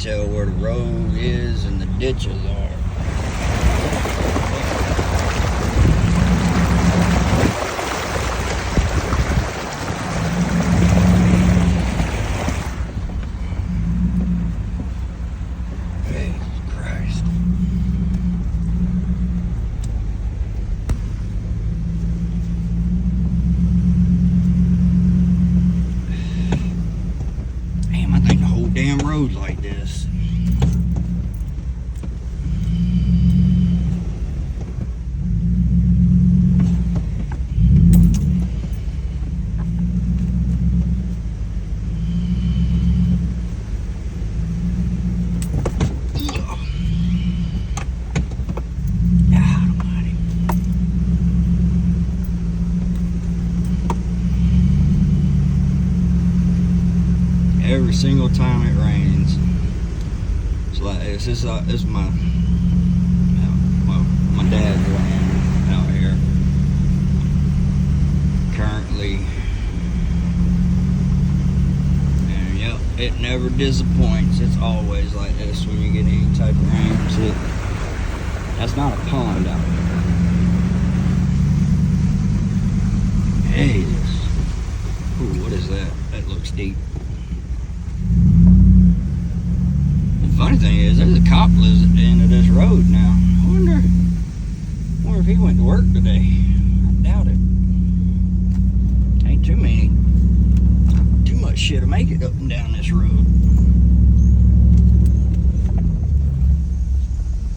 tell where the road is and the ditches are. Damn road like this. Every single time it rains, it's like this is my dad's land out here currently, and yep, it never disappoints. It's always like this when you get any type of rain. See, that's not a pond out there. Hey, ooh, what is that? That looks deep. Funny thing is, there's a cop lives at the end of this road now. I wonder if he went to work today. I doubt it. Ain't too much shit to make it up and down this road.